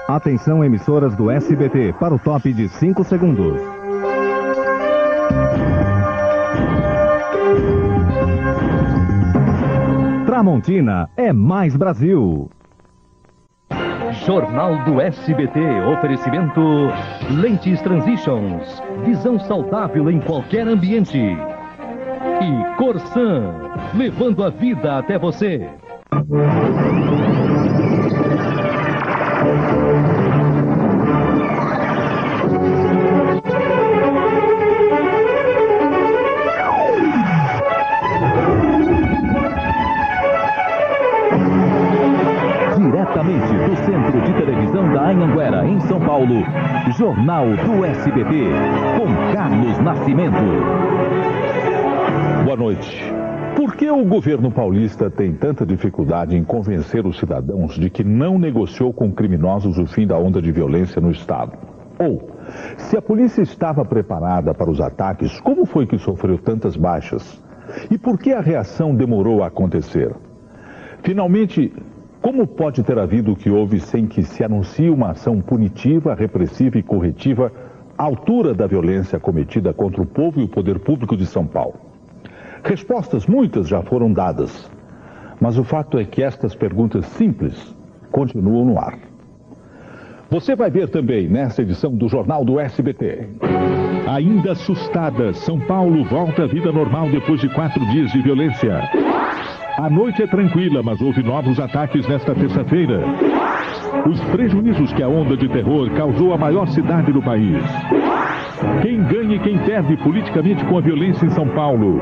Atenção, emissoras do SBT, para o top de 5 segundos. Tramontina é mais Brasil. Jornal do SBT, oferecimento Lentes Transitions, visão saudável em qualquer ambiente. E Corsan, levando a vida até você. Diretamente do Centro de Televisão da Anhanguera, em São Paulo, Jornal do SBT, com Carlos Nascimento. Boa noite. Por que o governo paulista tem tanta dificuldade em convencer os cidadãos de que não negociou com criminosos o fim da onda de violência no estado? Ou, se a polícia estava preparada para os ataques, como foi que sofreu tantas baixas? E por que a reação demorou a acontecer? Finalmente, como pode ter havido o que houve sem que se anuncie uma ação punitiva, repressiva e corretiva à altura da violência cometida contra o povo e o poder público de São Paulo? Respostas muitas já foram dadas, mas o fato é que estas perguntas simples continuam no ar. Você vai ver também nesta edição do Jornal do SBT. Ainda assustada, São Paulo volta à vida normal depois de 4 dias de violência. A noite é tranquila, mas houve novos ataques nesta terça-feira. Os prejuízos que a onda de terror causou à maior cidade do país. Quem ganha e quem perde politicamente com a violência em São Paulo.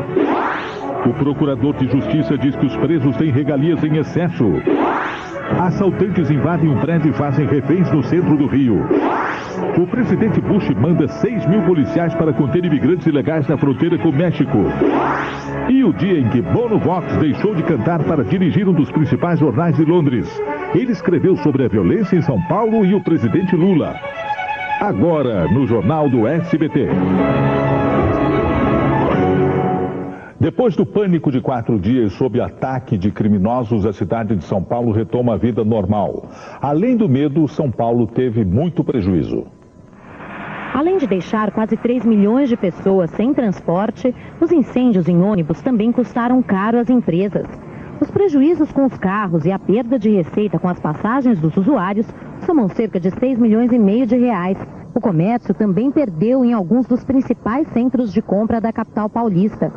O procurador de justiça diz que os presos têm regalias em excesso. Assaltantes invadem um prédio e fazem reféns no centro do Rio. O presidente Bush manda 6 mil policiais para conter imigrantes ilegais na fronteira com o México. E o dia em que Bono Vox deixou de cantar para dirigir um dos principais jornais de Londres. Ele escreveu sobre a violência em São Paulo e o presidente Lula. Agora, no Jornal do SBT. Depois do pânico de 4 dias sob ataque de criminosos, a cidade de São Paulo retoma a vida normal. Além do medo, São Paulo teve muito prejuízo. Além de deixar quase 3 milhões de pessoas sem transporte, os incêndios em ônibus também custaram caro às empresas. Os prejuízos com os carros e a perda de receita com as passagens dos usuários somam cerca de 6 milhões e meio de reais. O comércio também perdeu em alguns dos principais centros de compra da capital paulista.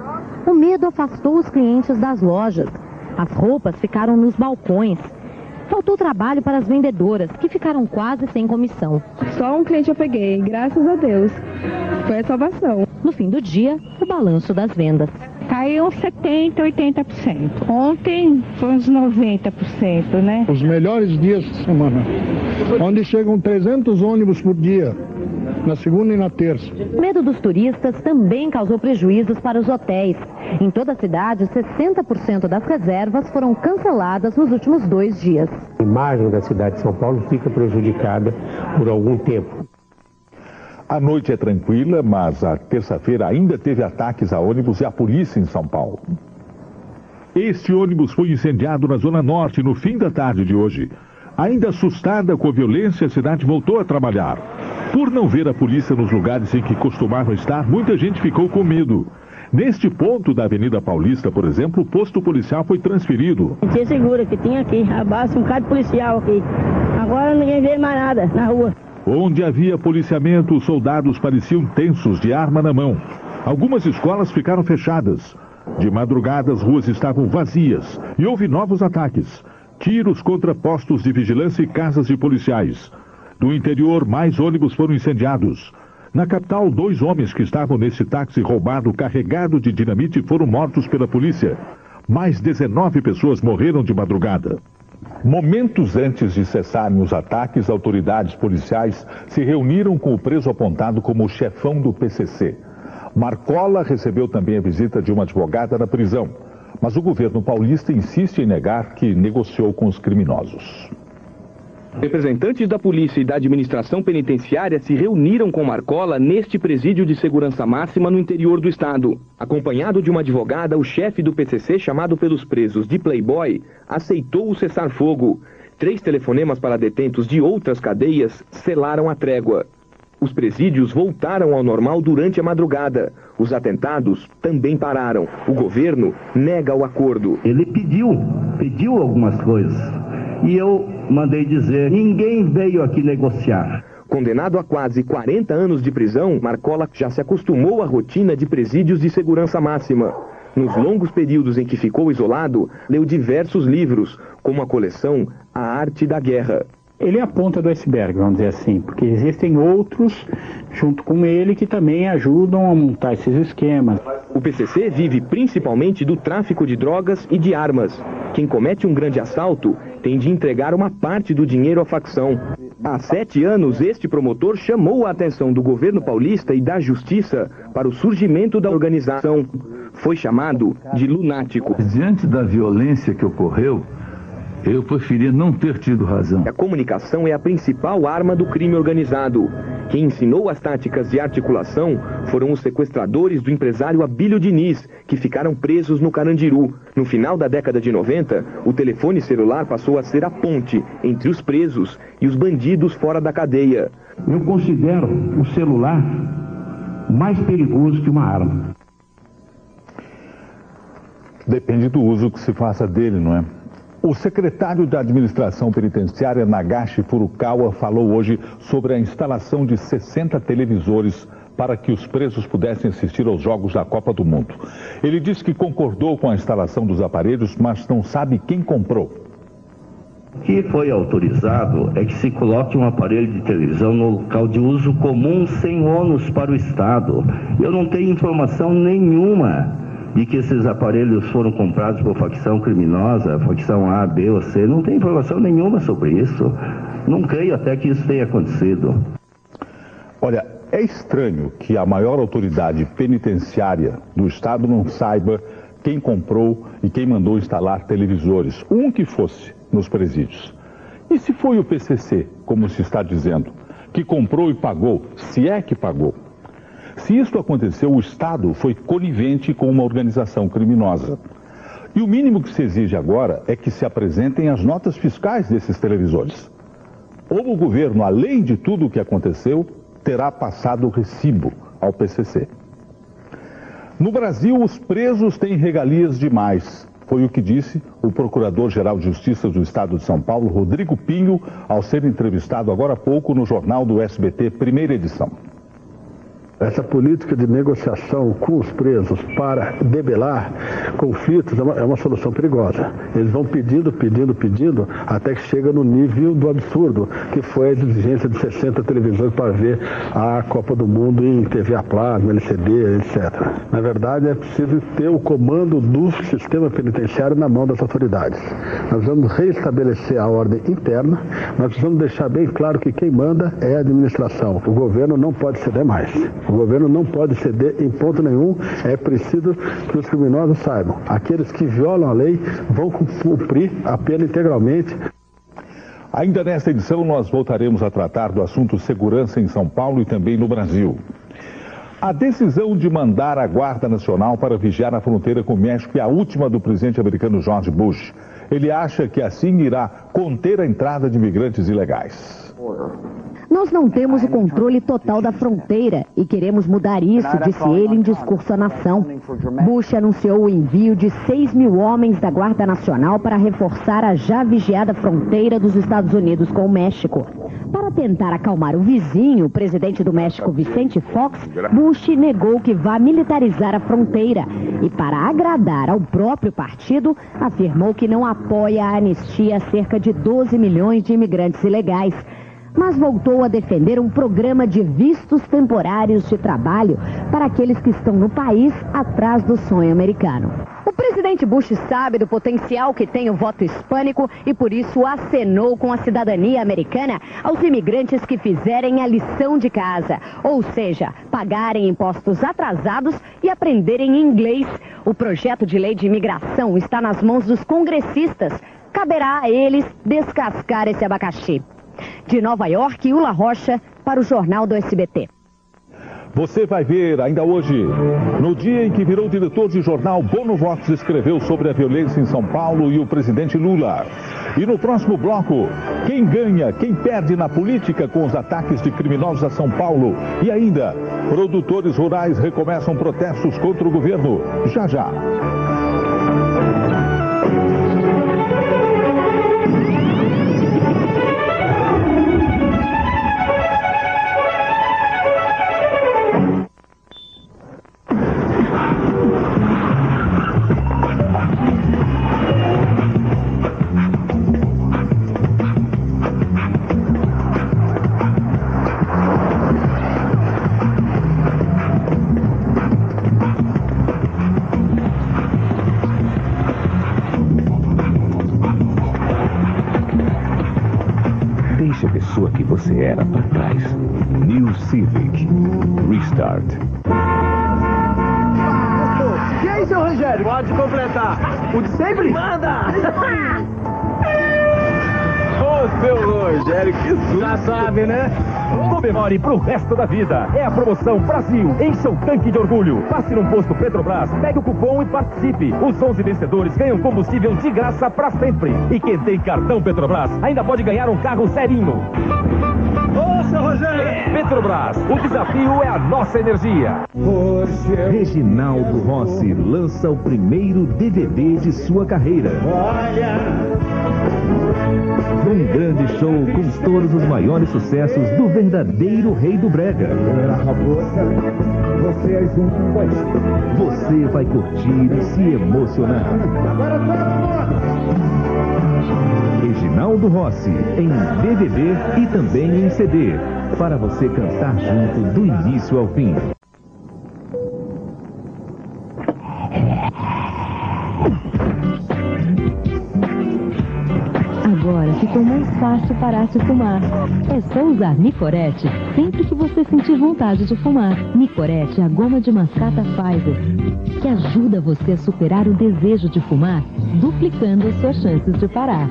O medo afastou os clientes das lojas. As roupas ficaram nos balcões. Faltou trabalho para as vendedoras, que ficaram quase sem comissão. Só um cliente eu peguei, graças a Deus. Foi a salvação. No fim do dia, o balanço das vendas. Caiu 70%, 80%. Ontem foi uns 90%, né? Os melhores dias da semana, onde chegam 300 ônibus por dia, na segunda e na terça. O medo dos turistas também causou prejuízos para os hotéis. Em toda a cidade, 60% das reservas foram canceladas nos últimos 2 dias. A imagem da cidade de São Paulo fica prejudicada por algum tempo. A noite é tranquila, mas a terça-feira ainda teve ataques a ônibus e a polícia em São Paulo. Este ônibus foi incendiado na Zona Norte no fim da tarde de hoje. Ainda assustada com a violência, a cidade voltou a trabalhar. Por não ver a polícia nos lugares em que costumava estar, muita gente ficou com medo. Neste ponto da Avenida Paulista, por exemplo, o posto policial foi transferido. Tinha segura que tinha aqui, abaixo um bocado policial aqui. Agora ninguém vê mais nada na rua. Onde havia policiamento, os soldados pareciam tensos, de arma na mão. Algumas escolas ficaram fechadas. De madrugada, as ruas estavam vazias e houve novos ataques. Tiros contra postos de vigilância e casas de policiais. Do interior, mais ônibus foram incendiados. Na capital, 2 homens que estavam nesse táxi roubado carregado de dinamite foram mortos pela polícia. Mais 19 pessoas morreram de madrugada. Momentos antes de cessarem os ataques, autoridades policiais se reuniram com o preso apontado como o chefão do PCC. Marcola recebeu também a visita de uma advogada na prisão, mas o governo paulista insiste em negar que negociou com os criminosos. Representantes da polícia e da administração penitenciária se reuniram com Marcola neste presídio de segurança máxima no interior do estado. Acompanhado de uma advogada, o chefe do PCC, chamado pelos presos de Playboy, aceitou o cessar-fogo. 3 telefonemas para detentos de outras cadeias selaram a trégua. Os presídios voltaram ao normal durante a madrugada. Os atentados também pararam. O governo nega o acordo. Ele pediu algumas coisas. E eu mandei dizer, ninguém veio aqui negociar. Condenado a quase 40 anos de prisão, Marcola já se acostumou à rotina de presídios de segurança máxima. Nos longos períodos em que ficou isolado, leu diversos livros, como a coleção A Arte da Guerra. Ele é a ponta do iceberg, vamos dizer assim, porque existem outros junto com ele que também ajudam a montar esses esquemas. O PCC vive principalmente do tráfico de drogas e de armas. Quem comete um grande assalto tem de entregar uma parte do dinheiro à facção. Há 7 anos, este promotor chamou a atenção do governo paulista e da justiça para o surgimento da organização. Foi chamado de lunático. Diante da violência que ocorreu, eu preferia não ter tido razão. A comunicação é a principal arma do crime organizado. Quem ensinou as táticas de articulação foram os sequestradores do empresário Abílio Diniz, que ficaram presos no Carandiru. No final da década de 90, o telefone celular passou a ser a ponte entre os presos e os bandidos fora da cadeia. Eu considero o celular mais perigoso que uma arma. Depende do uso que se faça dele, não é? O secretário da Administração Penitenciária, Nagashi Furukawa, falou hoje sobre a instalação de 60 televisores para que os presos pudessem assistir aos Jogos da Copa do Mundo. Ele disse que concordou com a instalação dos aparelhos, mas não sabe quem comprou. O que foi autorizado é que se coloque um aparelho de televisão no local de uso comum sem ônus para o Estado. Eu não tenho informação nenhuma de que esses aparelhos foram comprados por facção criminosa, facção A, B ou C. Não tem informação nenhuma sobre isso. Não creio até que isso tenha acontecido. Olha, é estranho que a maior autoridade penitenciária do Estado não saiba quem comprou e quem mandou instalar televisores, um que fosse, nos presídios. E se foi o PCC, como se está dizendo, que comprou e pagou, se é que pagou? Se isto aconteceu, o Estado foi conivente com uma organização criminosa. E o mínimo que se exige agora é que se apresentem as notas fiscais desses televisores. Ou o governo, além de tudo o que aconteceu, terá passado o recibo ao PCC. No Brasil, os presos têm regalias demais. Foi o que disse o Procurador-Geral de Justiça do Estado de São Paulo, Rodrigo Pinho, ao ser entrevistado agora há pouco no Jornal do SBT, primeira edição. Essa política de negociação com os presos para debelar conflitos é uma solução perigosa. Eles vão pedindo, até que chega no nível do absurdo, que foi a exigência de 60 televisores para ver a Copa do Mundo em TV a plasma, LCD, etc. Na verdade, é preciso ter o comando do sistema penitenciário na mão das autoridades. Nós vamos reestabelecer a ordem interna, nós precisamos deixar bem claro que quem manda é a administração. O governo não pode ceder mais. O governo não pode ceder em ponto nenhum. É preciso que os criminosos saibam. Aqueles que violam a lei vão cumprir a pena integralmente. Ainda nesta edição, nós voltaremos a tratar do assunto segurança em São Paulo e também no Brasil. A decisão de mandar a Guarda Nacional para vigiar a fronteira com o México é a última do presidente americano George Bush. Ele acha que assim irá conter a entrada de imigrantes ilegais. Nós não temos o controle total da fronteira e queremos mudar isso, disse ele em discurso à nação. Bush anunciou o envio de 6 mil homens da Guarda Nacional para reforçar a já vigiada fronteira dos Estados Unidos com o México. Para tentar acalmar o vizinho, o presidente do México, Vicente Fox, Bush negou que vá militarizar a fronteira e, para agradar ao próprio partido, afirmou que não apoia a anistia a cerca de 12 milhões de imigrantes ilegais. Mas voltou a defender um programa de vistos temporários de trabalho para aqueles que estão no país atrás do sonho americano. O presidente Bush sabe do potencial que tem o voto hispânico e por isso acenou com a cidadania americana aos imigrantes que fizerem a lição de casa, ou seja, pagarem impostos atrasados e aprenderem inglês. O projeto de lei de imigração está nas mãos dos congressistas. Caberá a eles descascar esse abacaxi. De Nova York, Ula Rocha, para o Jornal do SBT. Você vai ver ainda hoje, no dia em que virou diretor de jornal, Bono Vox escreveu sobre a violência em São Paulo e o presidente Lula. E no próximo bloco, quem ganha, quem perde na política com os ataques de criminosos a São Paulo? E ainda, produtores rurais recomeçam protestos contra o governo. Já, já. Deixe a pessoa que você era para trás. New Civic Restart. E aí, seu Rogério? Pode completar. O de sempre? Manda! Ô, seu Rogério, que susto! Já sabe, né? Comemore pro resto da vida. É a promoção Brasil. Encha o tanque de orgulho. Passe num posto Petrobras, pegue o cupom e participe. Os 11 vencedores ganham combustível de graça pra sempre. E quem tem cartão Petrobras ainda pode ganhar um carro zerinho. Ô, seu Rogério! Petrobras, o desafio é a nossa energia. Reginaldo Rossi lança o primeiro DVD de sua carreira. Um grande show com todos os maiores sucessos do verdadeiro rei do brega. Você vai curtir e se emocionar. Reginaldo Rossi, em DVD e também em CD, para você cantar junto do início ao fim. Agora ficou mais fácil parar de fumar. É só usar Nicorette sempre que você sentir vontade de fumar. Nicorette é a goma de mascata Pfizer, que ajuda você a superar o desejo de fumar, duplicando as suas chances de parar.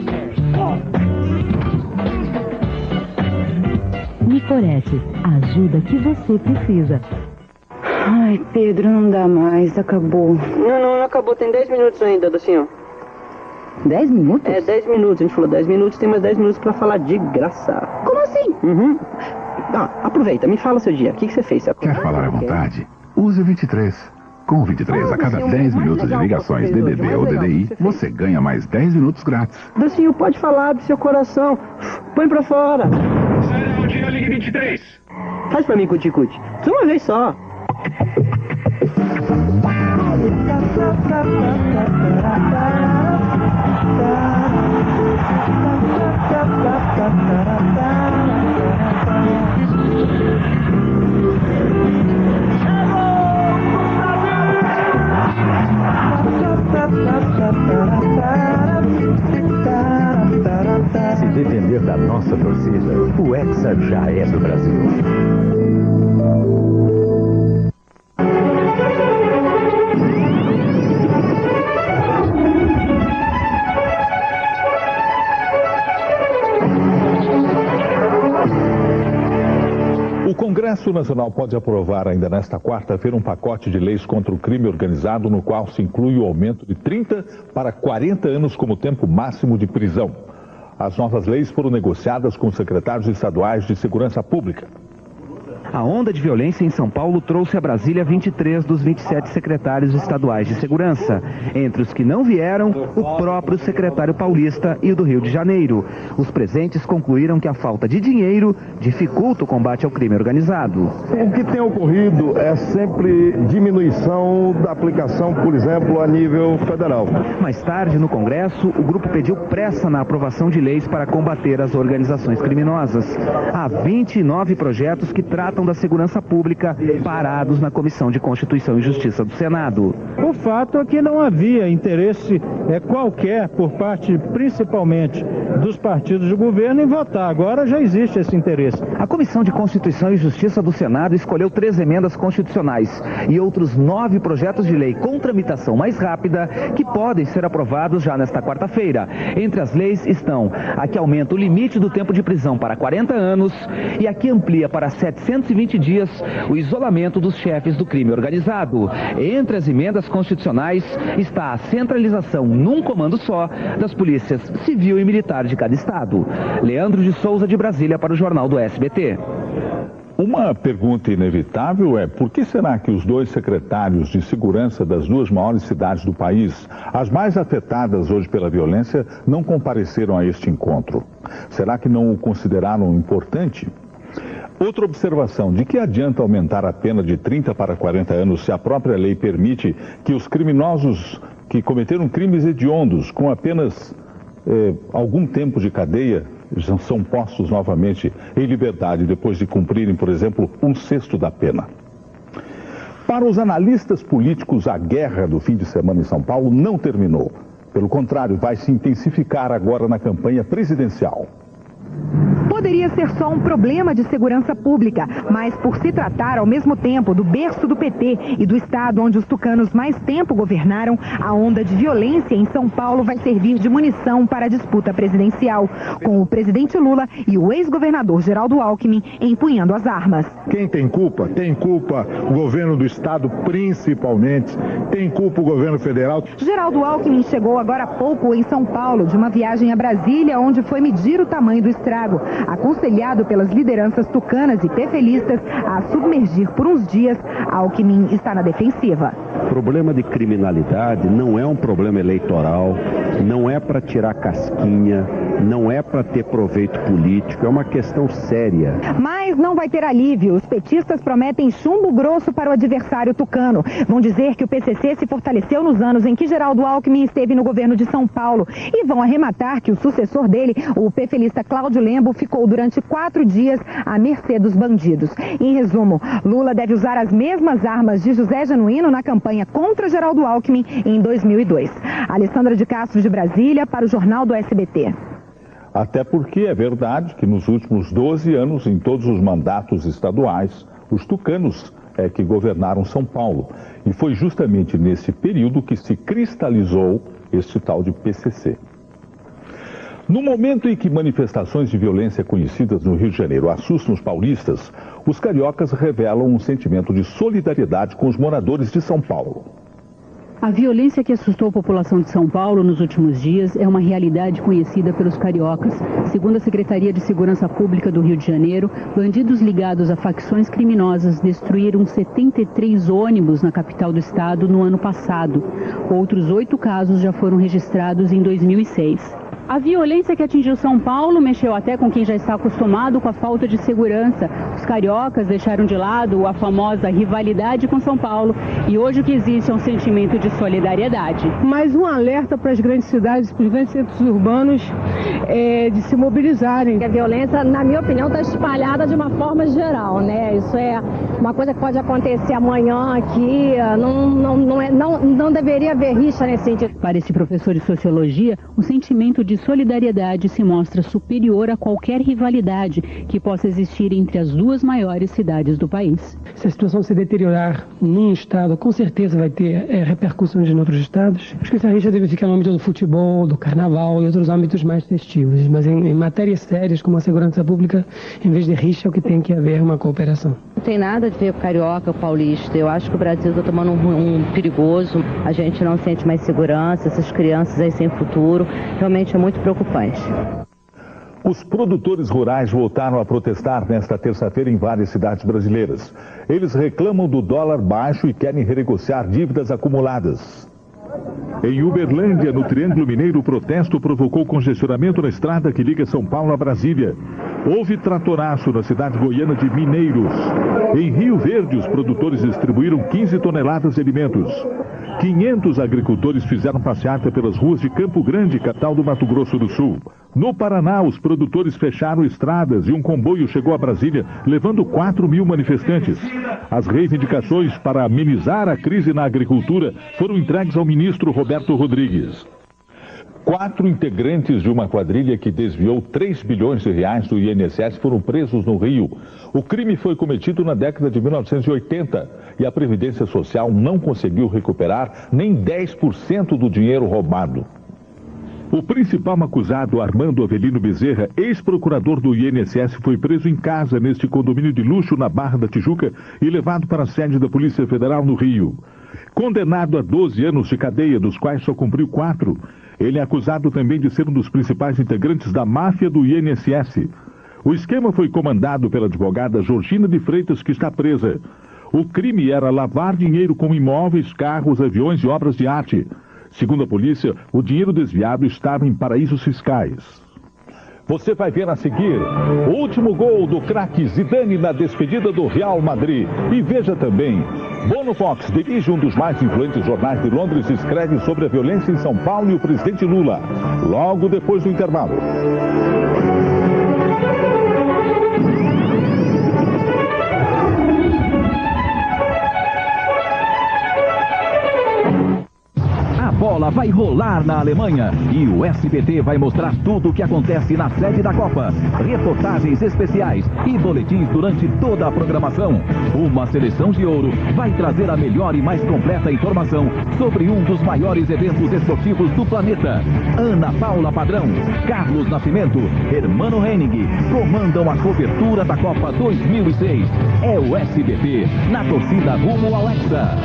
Nicorette, a ajuda que você precisa. Ai, Pedro, não dá mais, acabou. Não acabou, tem 10 minutos ainda, Docinho. 10 minutos? É, 10 minutos, a gente falou 10 minutos, tem mais 10 minutos pra falar de graça. Como assim? Aproveita, me fala seu dia, o que você fez? Quer falar à vontade? Use o 23. Com o 23, a cada 10 minutos de ligações DDD ou DDI, você ganha mais 10 minutos grátis. Docinho, pode falar do seu coração, põe pra fora. Bom dia, Ligue 23. Faz pra mim, cuti-cuti, só uma vez só. Se depender da nossa torcida, o Hexa já é do Brasil. O Congresso Nacional pode aprovar ainda nesta quarta-feira um pacote de leis contra o crime organizado, no qual se inclui o aumento de 30 para 40 anos como tempo máximo de prisão. As novas leis foram negociadas com os secretários estaduais de Segurança Pública. A onda de violência em São Paulo trouxe a Brasília 23 dos 27 secretários estaduais de segurança. Entre os que não vieram, o próprio secretário paulista e o do Rio de Janeiro. Os presentes concluíram que a falta de dinheiro dificulta o combate ao crime organizado. O que tem ocorrido é sempre diminuição da aplicação, por exemplo, a nível federal. Mais tarde, no Congresso, o grupo pediu pressa na aprovação de leis para combater as organizações criminosas. Há 29 projetos que tratam da segurança pública parados na Comissão de Constituição e Justiça do Senado. O fato é que não havia interesse qualquer por parte, principalmente, dos partidos de governo em votar. Agora já existe esse interesse. A Comissão de Constituição e Justiça do Senado escolheu 3 emendas constitucionais e outros 9 projetos de lei com tramitação mais rápida que podem ser aprovados já nesta quarta-feira. Entre as leis estão a que aumenta o limite do tempo de prisão para 40 anos e a que amplia para 720 dias o isolamento dos chefes do crime organizado. Entre as emendas constitucionais está a centralização num comando só das polícias civil e militar de cada estado. Leandro de Souza, de Brasília, para o Jornal do SBT. Uma pergunta inevitável é: por que será que os dois secretários de segurança das duas maiores cidades do país, as mais afetadas hoje pela violência, não compareceram a este encontro? Será que não o consideraram importante? Outra observação: de que adianta aumentar a pena de 30 para 40 anos se a própria lei permite que os criminosos que cometeram crimes hediondos com apenas algum tempo de cadeia são postos novamente em liberdade depois de cumprirem, por exemplo, 1/6 da pena? Para os analistas políticos, a guerra do fim de semana em São Paulo não terminou. Pelo contrário, vai se intensificar agora na campanha presidencial. Poderia ser só um problema de segurança pública, mas por se tratar ao mesmo tempo do berço do PT e do estado onde os tucanos mais tempo governaram, a onda de violência em São Paulo vai servir de munição para a disputa presidencial, com o presidente Lula e o ex-governador Geraldo Alckmin empunhando as armas. Quem tem culpa? Tem culpa o governo do estado, principalmente. Tem culpa o governo federal. Geraldo Alckmin chegou agora há pouco em São Paulo, de uma viagem a Brasília, onde foi medir o tamanho do estrago, aconselhado pelas lideranças tucanas e pefelistas a submergir por uns dias. Alckmin está na defensiva. O problema de criminalidade não é um problema eleitoral, não é para tirar casquinha, não é para ter proveito político, é uma questão séria. Mas não vai ter alívio. Os petistas prometem chumbo grosso para o adversário tucano. Vão dizer que o PCC se fortaleceu nos anos em que Geraldo Alckmin esteve no governo de São Paulo e vão arrematar que o sucessor dele, o pefelista Cláudio Lembo, ficou durante 4 dias à mercê dos bandidos. Em resumo, Lula deve usar as mesmas armas de José Genuíno na campanha contra Geraldo Alckmin em 2002. Alessandra de Castro, de Brasília, para o Jornal do SBT. Até porque é verdade que nos últimos 12 anos, em todos os mandatos estaduais, os tucanos é que governaram São Paulo. E foi justamente nesse período que se cristalizou este tal de PCC. No momento em que manifestações de violência conhecidas no Rio de Janeiro assustam os paulistas, os cariocas revelam um sentimento de solidariedade com os moradores de São Paulo. A violência que assustou a população de São Paulo nos últimos dias é uma realidade conhecida pelos cariocas. Segundo a Secretaria de Segurança Pública do Rio de Janeiro, bandidos ligados a facções criminosas destruíram 73 ônibus na capital do estado no ano passado. Outros 8 casos já foram registrados em 2006. A violência que atingiu São Paulo mexeu até com quem já está acostumado com a falta de segurança. Os cariocas deixaram de lado a famosa rivalidade com São Paulo e hoje o que existe é um sentimento de solidariedade. Mais um alerta para as grandes cidades, para os grandes centros urbanos, de se mobilizarem. A violência, na minha opinião, está espalhada de uma forma geral, né? Isso é uma coisa que pode acontecer amanhã aqui, não deveria haver rixa nesse sentido. Para esse professor de sociologia, o sentimento de solidariedade se mostra superior a qualquer rivalidade que possa existir entre as duas maiores cidades do país. Se a situação se deteriorar num estado, com certeza vai ter repercussões em outros estados. Acho que essa rixa deve ficar no âmbito do futebol, do carnaval e outros âmbitos mais festivos. Mas em matérias sérias como a segurança pública, em vez de rixa, o que tem que haver é uma cooperação. Não tem nada a ver com o carioca, o paulista. Eu acho que o Brasil está tomando um rumo perigoso. A gente não sente mais segurança, essas crianças aí sem futuro. Realmente é muito preocupante. Os produtores rurais voltaram a protestar nesta terça-feira em várias cidades brasileiras. Eles reclamam do dólar baixo e querem renegociar dívidas acumuladas. Em Uberlândia, no Triângulo Mineiro, o protesto provocou congestionamento na estrada que liga São Paulo a Brasília. Houve tratoraço na cidade goiana de Mineiros. Em Rio Verde, os produtores distribuíram 15 toneladas de alimentos. 500 agricultores fizeram passeata pelas ruas de Campo Grande, capital do Mato Grosso do Sul. No Paraná, os produtores fecharam estradas e um comboio chegou a Brasília, levando 4.000 manifestantes. As reivindicações para amenizar a crise na agricultura foram entregues ao ministro Roberto Rodrigues. 4 integrantes de uma quadrilha que desviou 3 bilhões de reais do INSS foram presos no Rio. O crime foi cometido na década de 1980 e a Previdência Social não conseguiu recuperar nem 10% do dinheiro roubado. O principal acusado, Armando Avelino Bezerra, ex-procurador do INSS, foi preso em casa neste condomínio de luxo na Barra da Tijuca e levado para a sede da Polícia Federal no Rio. Condenado a 12 anos de cadeia, dos quais só cumpriu 4. Ele é acusado também de ser um dos principais integrantes da máfia do INSS. O esquema foi comandado pela advogada Georgina de Freitas, que está presa. O crime era lavar dinheiro com imóveis, carros, aviões e obras de arte. Segundo a polícia, o dinheiro desviado estava em paraísos fiscais. Você vai ver a seguir o último gol do craque Zidane na despedida do Real Madrid. E veja também, Bono Fox dirige um dos mais influentes jornais de Londres e escreve sobre a violência em São Paulo e o presidente Lula, logo depois do intervalo. A bola vai rolar na Alemanha e o SBT vai mostrar tudo o que acontece na sede da Copa. Reportagens especiais e boletins durante toda a programação. Uma seleção de ouro vai trazer a melhor e mais completa informação sobre um dos maiores eventos esportivos do planeta. Ana Paula Padrão, Carlos Nascimento, Hermano Henning comandam a cobertura da Copa 2006. É o SBT na torcida rumo ao Hexa.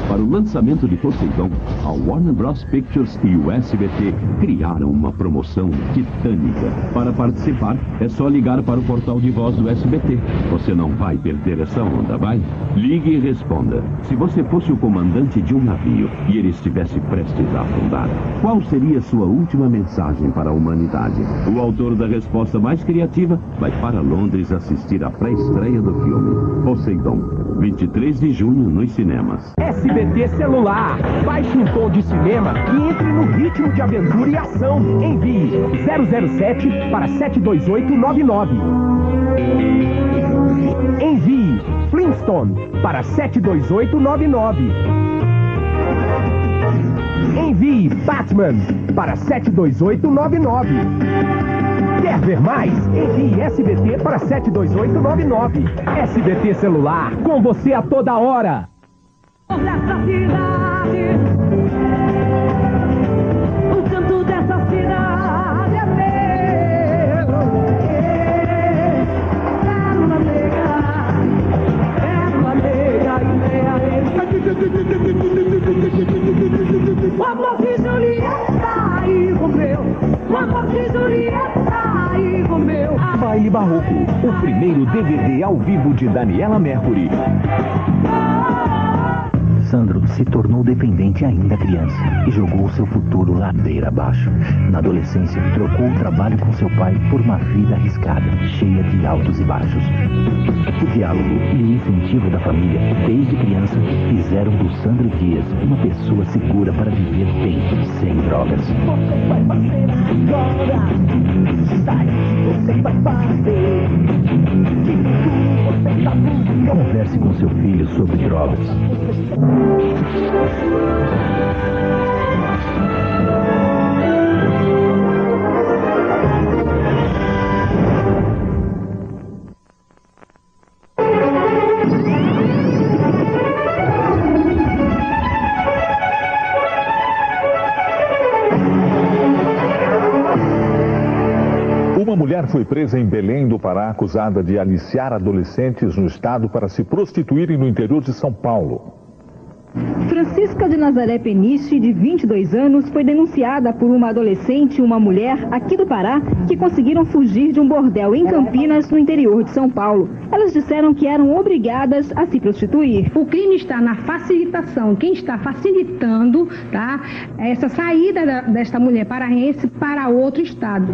Para o lançamento de Poseidon, a Warner Bros. Pictures e o SBT criaram uma promoção titânica. Para participar, é só ligar para o portal de voz do SBT. Você não vai perder essa onda, vai? Ligue e responda. Se você fosse o comandante de um navio e ele estivesse prestes a afundar, qual seria sua última mensagem para a humanidade? O autor da resposta mais criativa vai para Londres assistir à pré-estreia do filme Poseidon, 23 de junho nos cinemas. SBT Celular. Baixe um tom de cinema e entre no ritmo de aventura e ação. Envie 007 para 72899. Envie Flintstone para 72899. Envie Batman para 72899. Quer ver mais? Envie SBT para 72899. SBT Celular, com você a toda hora. Dessa cidade, o canto dessa cidade é meu. Pérola negra, o amor de Julieta aí comeu, o amor de Julieta aí comeu. Baile Barroco, o primeiro DVD ao vivo de Daniela Mercury. Sandro se tornou dependente ainda criança e jogou seu futuro ladeira abaixo. Na adolescência, trocou o trabalho com seu pai por uma vida arriscada, cheia de altos e baixos. O diálogo e o incentivo da família, desde criança, fizeram do Sandro Dias uma pessoa segura para viver bem, sem drogas. Você vai fazer agora, sai, você vai fazer. Converse com seu filho sobre drogas. Uma mulher foi presa em Belém do Pará, acusada de aliciar adolescentes no estado para se prostituírem no interior de São Paulo. Francisca de Nazaré Peniche, de 22 anos, foi denunciada por uma adolescente e uma mulher aqui do Pará que conseguiram fugir de um bordel em Campinas, no interior de São Paulo. Elas disseram que eram obrigadas a se prostituir. O crime está na facilitação. Quem está facilitando, tá, essa saída desta mulher paraense para outro estado.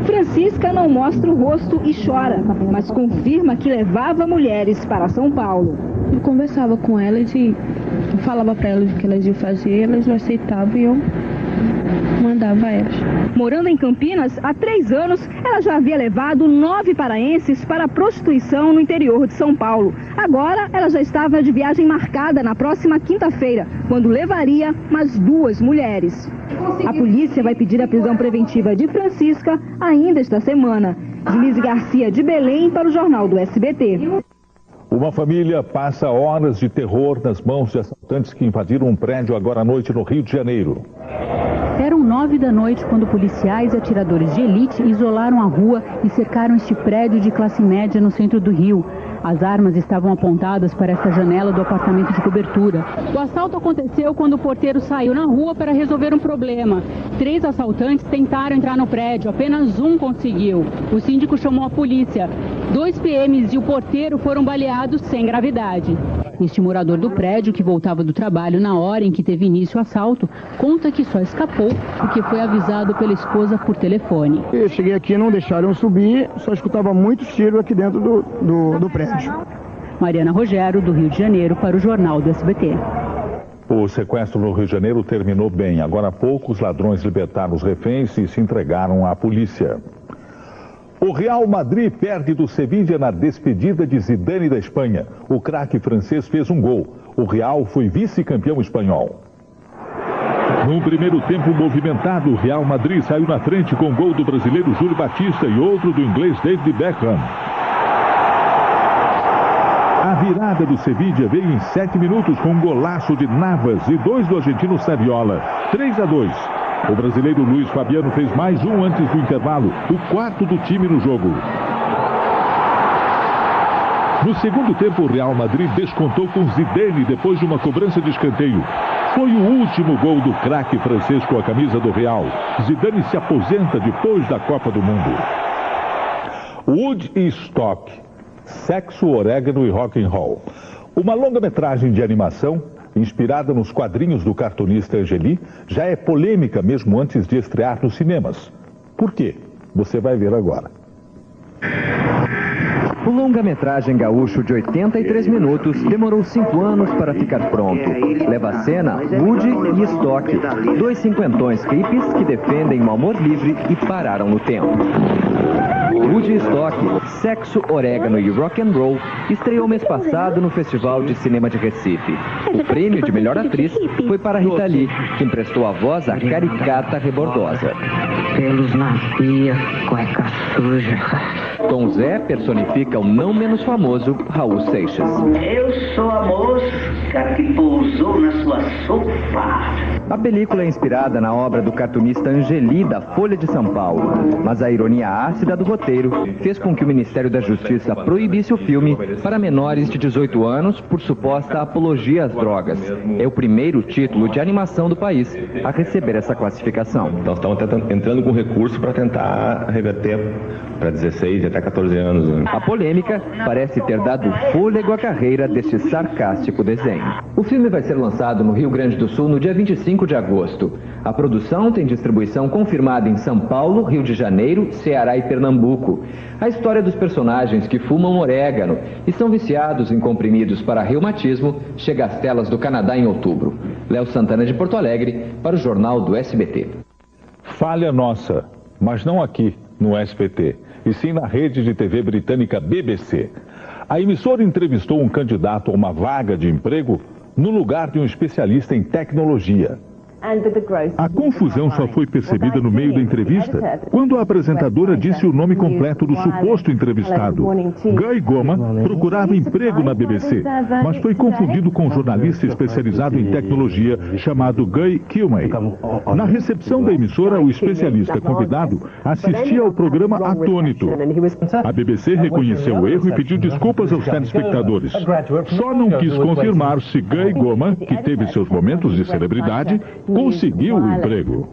Francisca não mostra o rosto e chora, mas confirma que levava mulheres para São Paulo. Eu conversava com elas e falava para elas o que elas iam fazer, elas não aceitavam e eu mandava elas. Morando em Campinas, há 3 anos, ela já havia levado 9 paraenses para a prostituição no interior de São Paulo. Agora, ela já estava de viagem marcada na próxima quinta-feira, quando levaria mais 2 mulheres. A polícia vai pedir a prisão preventiva de Francisca ainda esta semana. Denise Garcia, de Belém, para o Jornal do SBT. Uma família passa horas de terror nas mãos de assaltantes que invadiram um prédio agora à noite no Rio de Janeiro. Eram 9 da noite quando policiais e atiradores de elite isolaram a rua e cercaram este prédio de classe média no centro do Rio. As armas estavam apontadas para esta janela do apartamento de cobertura. O assalto aconteceu quando o porteiro saiu na rua para resolver um problema. 3 assaltantes tentaram entrar no prédio, apenas um conseguiu. O síndico chamou a polícia. 2 PMs e o porteiro foram baleados sem gravidade. Este morador do prédio, que voltava do trabalho na hora em que teve início o assalto, conta que só escapou porque foi avisado pela esposa por telefone. Eu cheguei aqui, não deixaram eu subir, só escutava muitos tiros aqui dentro do prédio. Mariana Rogério, do Rio de Janeiro, para o Jornal do SBT. O sequestro no Rio de Janeiro terminou bem. Agora há pouco, os ladrões libertaram os reféns e se entregaram à polícia. O Real Madrid perde do Sevilla na despedida de Zidane da Espanha. O craque francês fez um gol. O Real foi vice-campeão espanhol. No primeiro tempo movimentado, o Real Madrid saiu na frente com o gol do brasileiro Júlio Batista e outro do inglês David Beckham. A virada do Sevilla veio em 7 minutos com um golaço de Navas e 2 do argentino Saviola. 3-2. O brasileiro Luiz Fabiano fez mais um antes do intervalo, o 4º do time no jogo. No segundo tempo, o Real Madrid descontou com Zidane depois de uma cobrança de escanteio. Foi o último gol do craque francês com a camisa do Real. Zidane se aposenta depois da Copa do Mundo. Woodstock, Sexo, Orégano e Rock and Roll. Uma longa-metragem de animação inspirada nos quadrinhos do cartunista Angeli, já é polêmica mesmo antes de estrear nos cinemas. Por quê? Você vai ver agora. O longa-metragem gaúcho de 83 minutos demorou 5 anos para ficar pronto. Leva à cena Woody e Stock, 2 cinquentões hippies que defendem o amor livre e pararam no tempo. Woody e Stock, Sexo, Orégano e Rock and Roll estreou mês passado no Festival de Cinema de Recife. O prêmio de melhor atriz foi para Rita Lee, que emprestou a voz à caricata rebordosa. Pelos na pia, cueca suja. Tom Zé personifica o não menos famoso Raul Seixas. Eu sou a mosca que pousou na sua sopa. A película é inspirada na obra do cartunista Angeli, da Folha de São Paulo. Mas a ironia ácida do roteiro fez com que o Ministério da Justiça proibisse o filme para menores de 18 anos por suposta apologia às drogas. É o primeiro título de animação do país a receber essa classificação. Nós estamos entrando com recurso para tentar reverter para 16 e até 14 anos. Né? A polêmica parece ter dado fôlego à carreira deste sarcástico desenho. O filme vai ser lançado no Rio Grande do Sul no dia 25 de agosto. A produção tem distribuição confirmada em São Paulo, Rio de Janeiro, Ceará e Pernambuco. A história dos personagens que fumam orégano e são viciados em comprimidos para reumatismo chega às telas do Canadá em outubro. Léo Santana de Porto Alegre, para o Jornal do SBT. Falha nossa, mas não aqui no SBT, e sim na rede de TV britânica BBC. A emissora entrevistou um candidato a uma vaga de emprego no lugar de um especialista em tecnologia. A confusão só foi percebida no meio da entrevista, quando a apresentadora disse o nome completo do suposto entrevistado. Guy Goma procurava emprego na BBC, mas foi confundido com um jornalista especializado em tecnologia chamado Guy Kilmay. Na recepção da emissora, o especialista convidado assistia ao programa atônito. A BBC reconheceu o erro e pediu desculpas aos telespectadores. Só não quis confirmar se Guy Goma, que teve seus momentos de celebridade, conseguiu o emprego.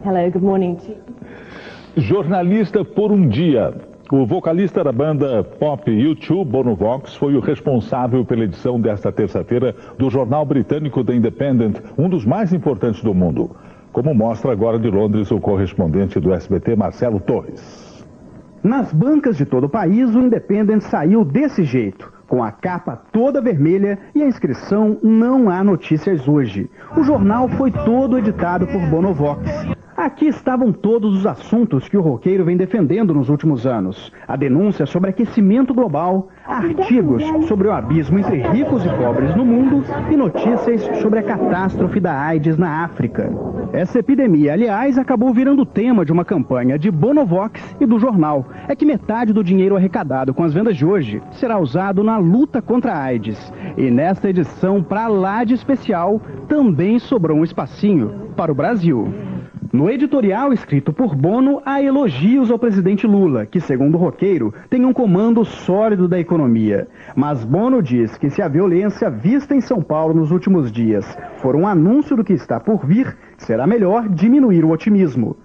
Jornalista por um dia. O vocalista da banda pop U2, Bono Vox, foi o responsável pela edição desta terça-feira do jornal britânico The Independent, um dos mais importantes do mundo. Como mostra agora de Londres o correspondente do SBT, Marcelo Torres. Nas bancas de todo o país, o Independent saiu desse jeito, com a capa toda vermelha e a inscrição "Não há notícias hoje". O jornal foi todo editado por Bono Vox. Aqui estavam todos os assuntos que o roqueiro vem defendendo nos últimos anos. A denúncia sobre aquecimento global, artigos sobre o abismo entre ricos e pobres no mundo e notícias sobre a catástrofe da AIDS na África. Essa epidemia, aliás, acabou virando tema de uma campanha de Bono Vox e do jornal. É que metade do dinheiro arrecadado com as vendas de hoje será usado na luta contra a AIDS. E nesta edição, pra lá de especial, também sobrou um espacinho para o Brasil. No editorial escrito por Bono, há elogios ao presidente Lula, que, segundo o roqueiro, tem um comando sólido da economia. Mas Bono diz que se a violência vista em São Paulo nos últimos dias for um anúncio do que está por vir, será melhor diminuir o otimismo.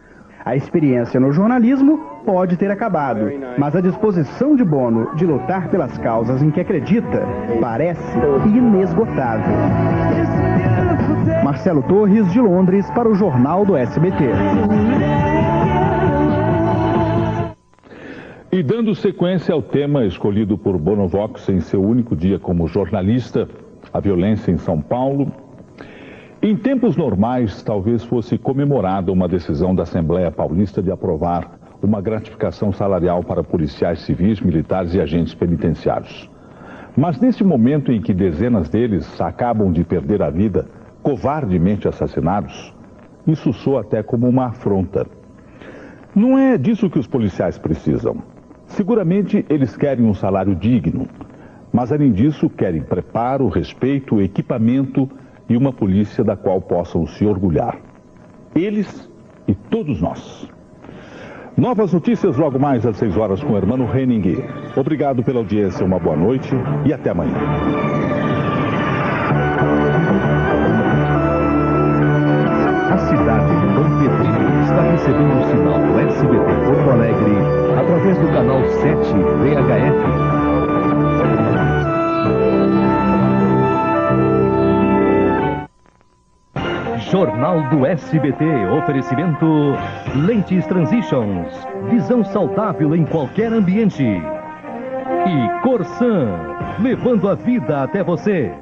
A experiência no jornalismo pode ter acabado, mas a disposição de Bono de lutar pelas causas em que acredita parece inesgotável. Marcelo Torres, de Londres, para o Jornal do SBT. E dando sequência ao tema escolhido por Bonovox em seu único dia como jornalista, a violência em São Paulo, em tempos normais talvez fosse comemorada uma decisão da Assembleia Paulista de aprovar uma gratificação salarial para policiais civis, militares e agentes penitenciários. Mas nesse momento em que dezenas deles acabam de perder a vida, covardemente assassinados, isso soa até como uma afronta. Não é disso que os policiais precisam. Seguramente eles querem um salário digno, mas além disso querem preparo, respeito, equipamento e uma polícia da qual possam se orgulhar. Eles e todos nós. Novas notícias logo mais às 6 horas com o Hermano Henning. Obrigado pela audiência, uma boa noite e até amanhã. A cidade de Dom Pedrinho está recebendo o sinal do SBT Porto Alegre através do canal 7 VHF. Jornal do SBT, oferecimento Lentes Transitions, visão saudável em qualquer ambiente. E Corsan, levando a vida até você.